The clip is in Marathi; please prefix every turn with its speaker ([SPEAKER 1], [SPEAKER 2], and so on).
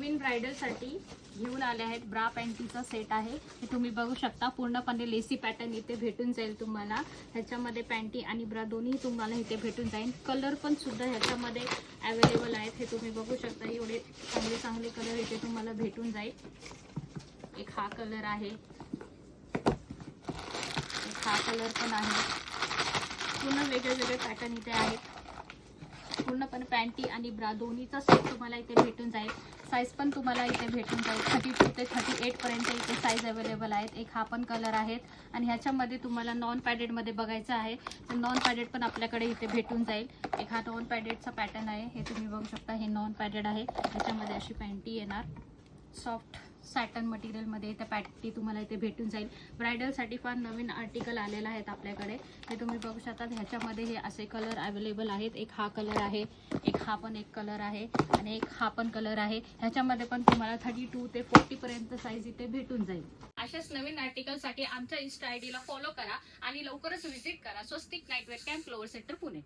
[SPEAKER 1] नवीन ब्रायडलसाठी घेऊन आले आहेत ब्रा पॅन्टीचा सेट आहे। हे तुम्ही बघू शकता, पूर्णपणे लेसी पॅटर्न इथे भेटून जाईल तुम्हाला। ह्याच्यामध्ये पॅन्टी आणि ब्रा दोन्ही तुम्हाला इथे भेटून जाईल। कलर पण सुद्धा ह्याच्यामध्ये अवेलेबल आहेत, हे तुम्ही बघू शकता। एवढे चांगले चांगले कलर इथे तुम्हाला भेटून जाईल। एक हा कलर आहे, एक हा कलर पण आहे। पूर्ण वेगळे वेगळे पॅटर्न इथे आहेत। पूर्णपणे पॅन्टी आणि ब्रा दोन्हीचा सेट तुम्हाला इथे भेटून जाईल। साईज पण तुम्हाला इथे भेटून जाईल। 32 ते 38 पर्यंत इथे साईज अवेलेबल आहेत। एक हा पण कलर आहेत आणि ह्याच्यामध्ये तुम्हाला नॉन पॅडेड मध्ये बघायचं आहे तर नॉन पॅडेड पण आपल्याकडे इथे भेटून जाईल। एक हा नॉन पॅडेडचा पॅटर्न आहे, हे तुम्ही बघू शकता। हे नॉन पॅडेड आहे, ह्याच्यामध्ये अशी पॅन्टी येणार। सॉफ्ट सॅटन मटेरियल मध्ये त्या पॅन्टी तुम्हाला इथे भेटून जाईल। ब्रायडल साठी फार नवीन आर्टिकल आलेला आहेत आपल्याकडे, हे तुम्ही बघू शकता। ह्याच्यामध्ये हे असे कलर अवेलेबल आहेत। एक हा कलर आहे, एक हा पण एक कलर आहे आणि एक हा पण कलर आहे। ह्याच्यामध्ये पण तुम्हाला 32 ते 40 पर्यंत साईज इथे भेटून जाईल। अशाच नवीन आर्टिकल साठी आमच्या इंस्टा आयडी ला फॉलो करा आणि लवकरच व्हिजिट करा स्वस्तिक नाईटवेअर कॅम्प फ्लोअर सेंटर पुणे।